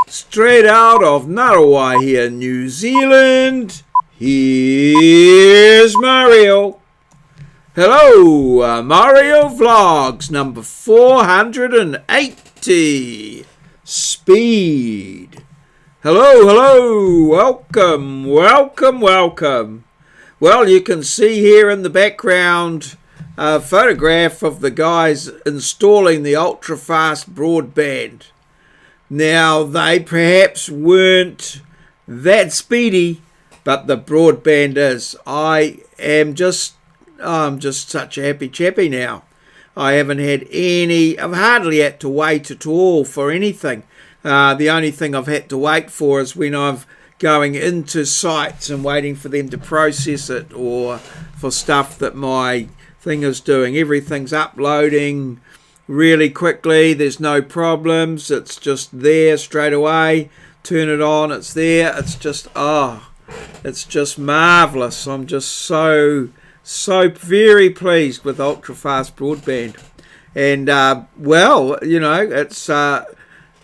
straight out of Narawai here, New Zealand. Here's Maurieo. Hello, Maurieo Vlogs number 480. Speed. Hello, welcome. Well, you can see here in the background a photograph of the guys installing the ultra-fast broadband. Now, they perhaps weren't that speedy, but the broadband is. I'm just such a happy chappy now. I've hardly had to wait at all for anything. The only thing I've had to wait for is when I'm going into sites and waiting for them to process it, or for stuff that my thing is doing. Everything's uploading really quickly. There's no problems. It's just there straight away. Turn it on, it's there. It's just marvelous. I'm just so very pleased with ultra fast broadband. And it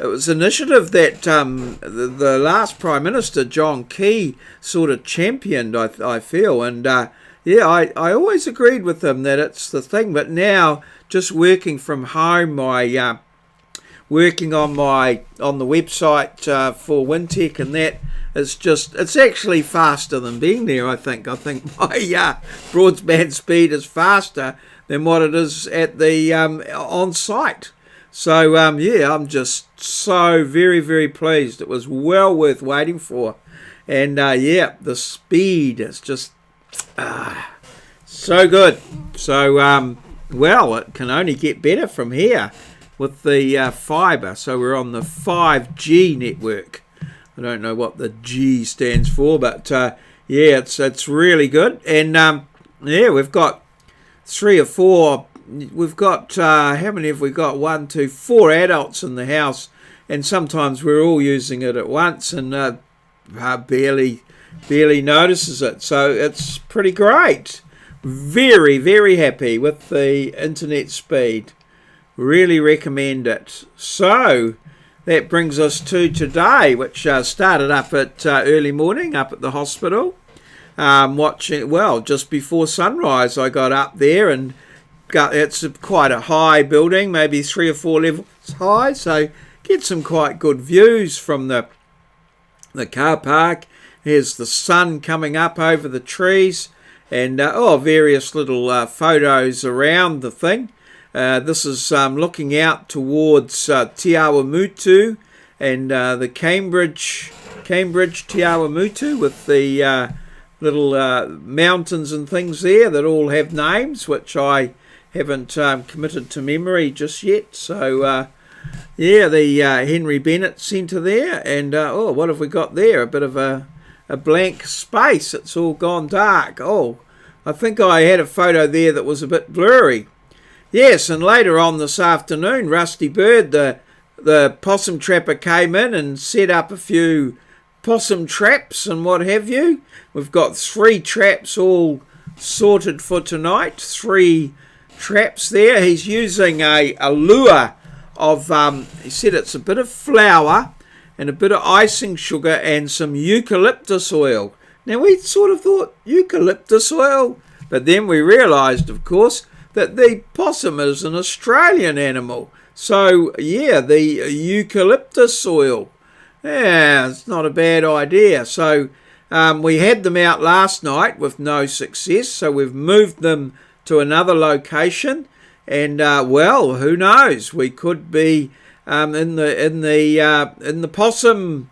was an initiative that the last Prime Minister John Key sort of championed, I feel, and I always agreed with him that it's the thing. But now, just working from home, working on the website for Wintech, and that it's actually faster than being there. I think my broadband speed is faster than what it is at the on site. So I'm just so very, very pleased. It was well worth waiting for, and the speed is just so good. So it can only get better from here with the fibre. So we're on the 5G network. I don't know what the G stands for, but it's really good. And we've got 3 or 4. We've got how many have we got? 1, 2, 4 adults in the house, and sometimes we're all using it at once, and barely notices it. So it's pretty great. Very, very happy with the internet speed. Really recommend it. So that brings us to today, which started up at early morning up at the hospital. Just before sunrise, I got up there, and it's quite a high building, maybe 3 or 4 levels high, so get some quite good views from the car park. Here's the sun coming up over the trees, and various little photos around the thing. This is looking out towards Te Awamutu and the Cambridge Te Awamutu, with the little mountains and things there that all have names, which I haven't committed to memory just yet. So the Henry Bennett Centre there, and what have we got there? A bit of a blank space. It's all gone dark. I think I had a photo there that was a bit blurry. Yes, and later on this afternoon, Rusty Bird, the possum trapper, came in and set up a few possum traps and what have you. We've got 3 traps all sorted for tonight. 3 traps there. He's using a lure of, he said it's a bit of flour and a bit of icing sugar and some eucalyptus oil. Now, we sort of thought eucalyptus oil, but then we realised, of course, that the possum is an Australian animal. So, the eucalyptus oil. Yeah, it's not a bad idea. So, we had them out last night with no success, so we've moved them to another location, and who knows? We could be in the possum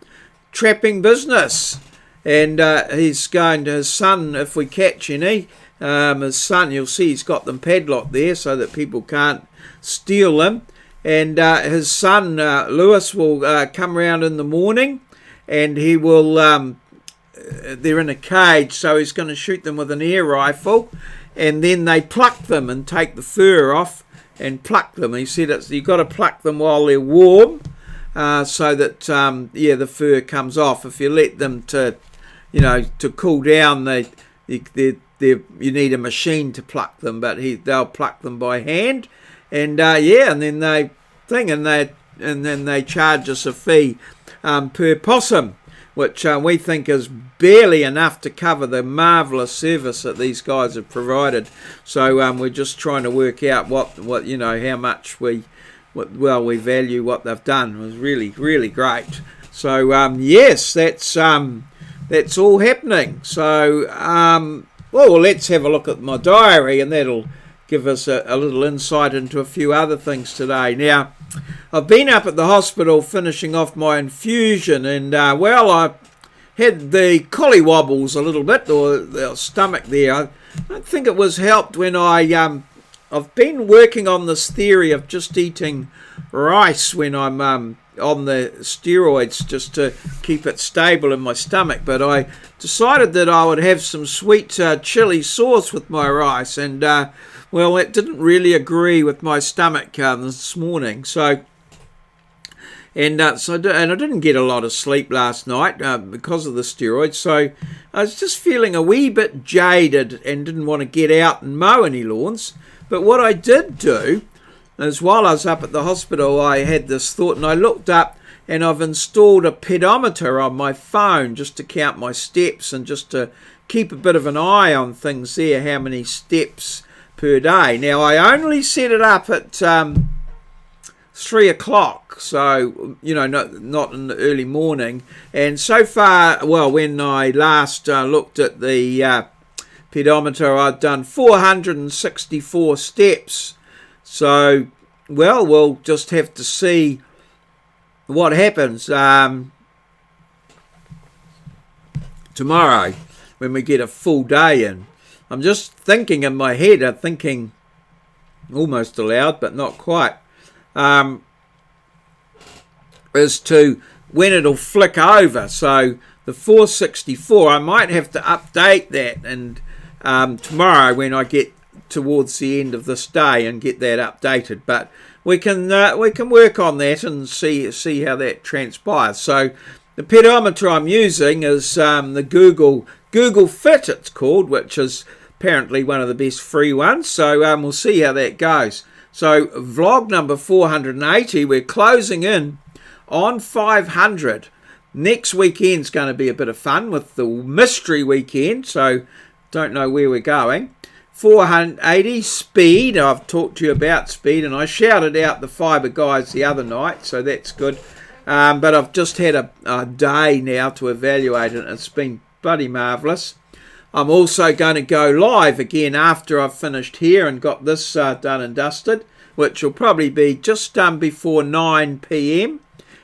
trapping business. And he's going to his son, if we catch any. His son, you'll see he's got them padlocked there so that people can't steal them. And his son, Lewis, will come round in the morning, and he will, they're in a cage, so he's going to shoot them with an air rifle, and then they pluck them and take the fur off and pluck them. He said you've got to pluck them while they're warm, so that, the fur comes off. If you let them to cool down, you need a machine to pluck them, but they'll pluck them by hand, and and then they then they charge us a fee per possum, which we think is barely enough to cover the marvellous service that these guys have provided. So we're just trying to work out what how much we value what they've done. It was really, really great. So yes, that's all happening. So let's have a look at my diary, and that'll give us a little insight into a few other things today. Now, I've been up at the hospital finishing off my infusion, and I had the collywobbles a little bit, or the stomach there. I don't think it was helped when I've been working on this theory of just eating rice when I'm on the steroids, just to keep it stable in my stomach. But I decided that I would have some sweet chili sauce with my rice, and it didn't really agree with my stomach this morning. So I didn't get a lot of sleep last night because of the steroids. So I was just feeling a wee bit jaded and didn't want to get out and mow any lawns. But what I did do is, while I was up at the hospital, I had this thought, and I looked up, and I've installed a pedometer on my phone just to count my steps and just to keep a bit of an eye on things there, how many steps per day. Now, I only set it up at 3 o'clock, so not in the early morning. And so far, when I last looked at the pedometer, I'd done 464 steps. So we'll just have to see what happens tomorrow when we get a full day in. I'm just thinking in my head, I'm thinking almost aloud, but not quite, as to when it'll flick over. So the 464, I might have to update that, and tomorrow when I get towards the end of this day and get that updated. But we can work on that and see how that transpires. So the pedometer I'm using is the Google Fit, it's called, which is apparently one of the best free ones. So we'll see how that goes. So vlog number 480, we're closing in on 500. Next weekend's going to be a bit of fun with the mystery weekend, so don't know where we're going. 480 speed, I've talked to you about speed, and I shouted out the fibre guys the other night, so that's good. But I've just had a day now to evaluate it, and it's been bloody marvellous. I'm also going to go live again after I've finished here and got this done and dusted, which will probably be just before 9 p.m.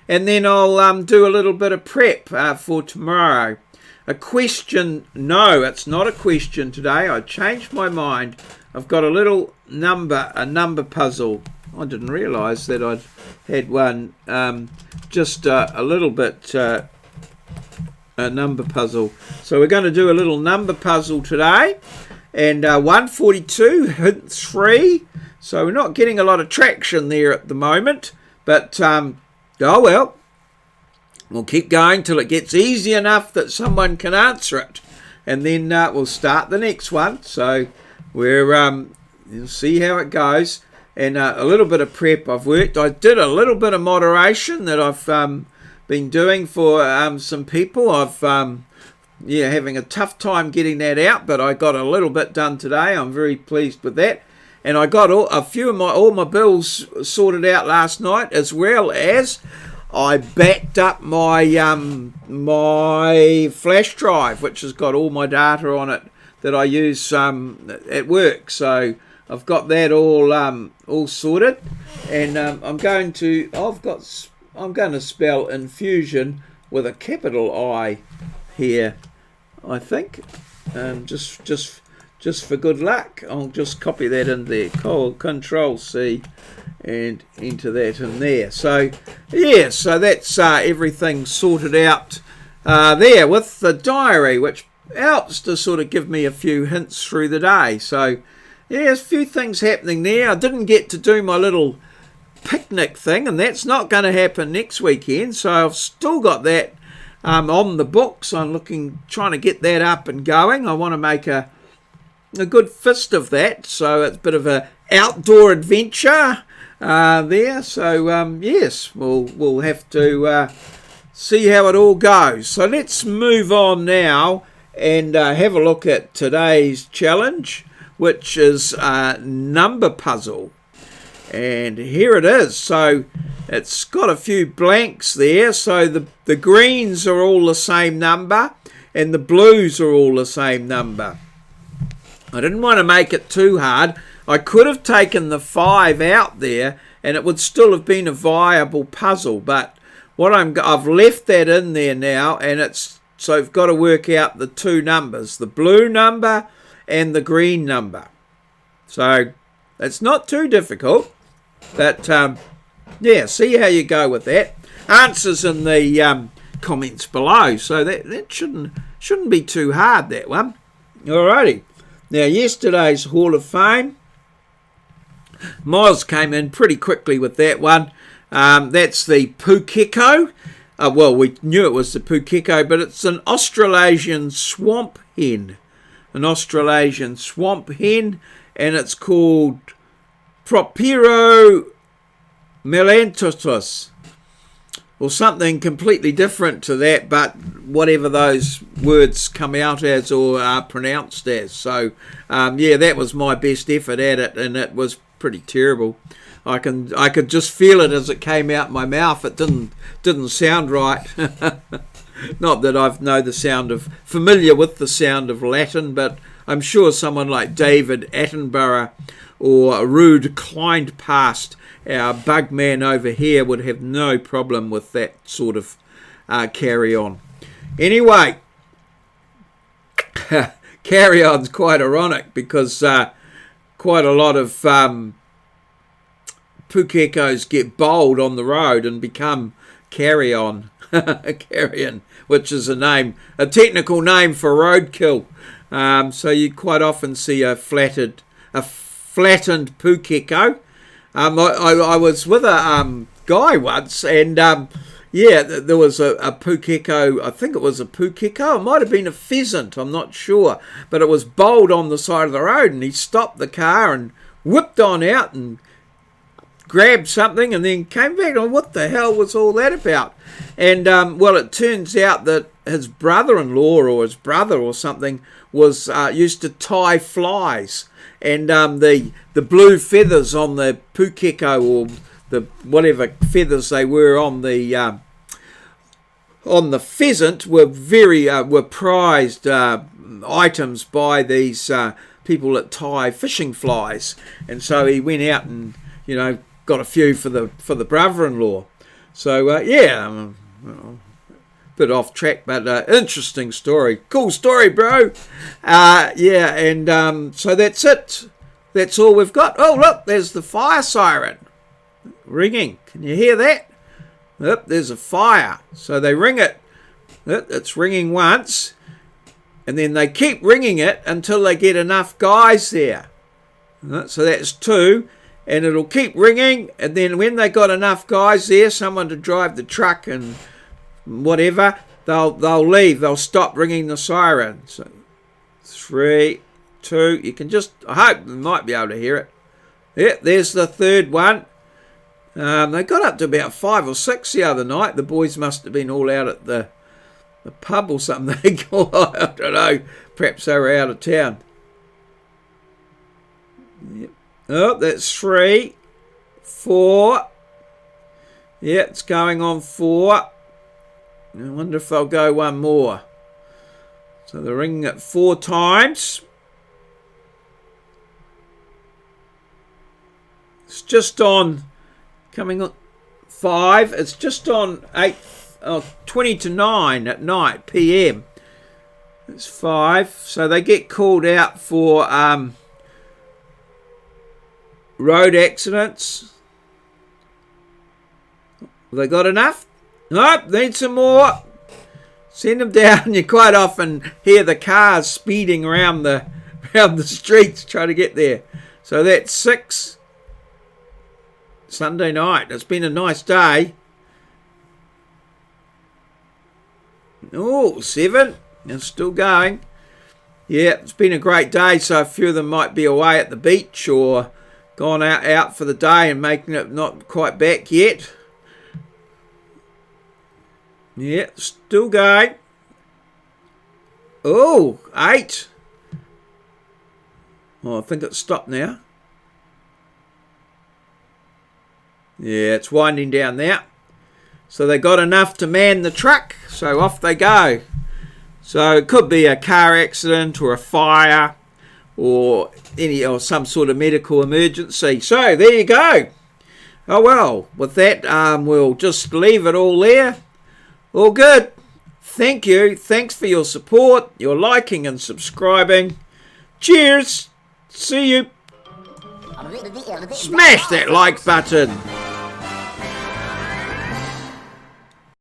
And then I'll do a little bit of prep for tomorrow. A question, no, it's not a question today. I changed my mind. I've got a little number puzzle. I didn't realise that I'd had one, just a little bit, a number puzzle. So we're going to do a little number puzzle today. And 142, hint 3. So we're not getting a lot of traction there at the moment. But, we'll keep going till it gets easy enough that someone can answer it. And then we'll start the next one. So you'll see how it goes. And a little bit of prep I've worked. I did a little bit of moderation that I've been doing for some people. I've having a tough time getting that out, but I got a little bit done today. I'm very pleased with that. And I got all my bills sorted out last night, as well as I backed up my my flash drive, which has got all my data on it that I use at work. So I've got that all sorted, and I'm going to spell infusion with a capital I here, I think, just for good luck. I'll just copy that in there. Control C. And enter that in there. So yeah, so that's everything sorted out there with the diary, which helps to sort of give me a few hints through the day. So yeah, there's a few things happening there. I didn't get to do my little picnic thing, and that's not going to happen next weekend. So I've still got that on the books. I'm trying to get that up and going. I want to make a good fist of that. So it's a bit of a outdoor adventure. there. So yes, we'll have to see how it all goes. So let's move on now and have a look at today's challenge, which is a number puzzle. And here it is. So it's got a few blanks there. So the greens are all the same number and the blues are all the same number. I didn't want to make it too hard. I could have taken the 5 out there and it would still have been a viable puzzle, but I've left that in there now, and so I've got to work out the 2 numbers, the blue number and the green number. So it's not too difficult, but yeah, see how you go with that. Answers in the comments below, so that shouldn't be too hard, that one. Alrighty. Now, yesterday's Hall of Fame, Moz came in pretty quickly with that one. That's the Pukeko. Well, we knew it was the Pukeko, but it's an Australasian swamp hen. An Australasian swamp hen, and it's called Propero melantotus, or something completely different to that, but whatever those words come out as or are pronounced as. So yeah, that was my best effort at it, and it was pretty terrible. I could just feel it as it came out my mouth. It didn't sound right. Not that familiar with the sound of Latin, but I'm sure someone like David Attenborough or Rude Kleinpast, our bug man over here, would have no problem with that sort of carry on. Anyway, carry on's quite ironic because quite a lot of pukekos get bowled on the road and become carrion, which is a technical name for roadkill. So you quite often see a flattened pukeko. I was with a guy once, and yeah, there was a pukeko. I think it was a pukeko. It might have been a pheasant. I'm not sure, but it was bowled on the side of the road, and he stopped the car and whipped on out and grabbed something, and then came back on what the hell was all that about. And well, it turns out that his brother-in-law or his brother or something was used to tie flies, and the blue feathers on the pukeko, or the whatever feathers they were on the pheasant, were prized items by these people that tie fishing flies. And so he went out and got a few for the brother-in-law. So yeah, bit off track, but interesting story. Cool story, bro. Yeah, and so that's it. That's all we've got. Oh, look, there's the fire siren ringing. Can you hear that? Yep, there's a fire. So they ring it. It's ringing once, and then they keep ringing it until they get enough guys there. So that's 2. And it'll keep ringing, and then when they got enough guys there, someone to drive the truck and whatever, they'll leave. They'll stop ringing the siren. So 3, 2. You can I hope you might be able to hear it. Yeah, there's the 3rd one. They got up to about 5 or 6 the other night. The boys must have been all out at the pub or something. I don't know. Perhaps they were out of town. Yep. Oh, that's 3, 4. Yeah, it's going on 4. I wonder if they'll go one more. So they're ringing it 4 times. It's just on, coming on 5. It's just on 20 to 9 at night, PM. It's 5. So they get called out for road accidents. Have they got enough? Nope, need some more. Send them down. You quite often hear the cars speeding around the streets trying to get there. So that's 6. Sunday night. It's been a nice day. Oh, 7. It's still going. Yeah, it's been a great day. So a few of them might be away at the beach or gone out for the day and making it not quite back yet. Yeah, still going. Oh, 8. Oh, I think it's stopped now. Yeah, it's winding down now. So they got enough to man the truck, so off they go. So it could be a car accident or a fire or some sort of medical emergency. So there you go. Oh well, with that we'll just leave it all there. All good. Thank you. Thanks for your support, your liking and subscribing. Cheers. See you. Smash that like button.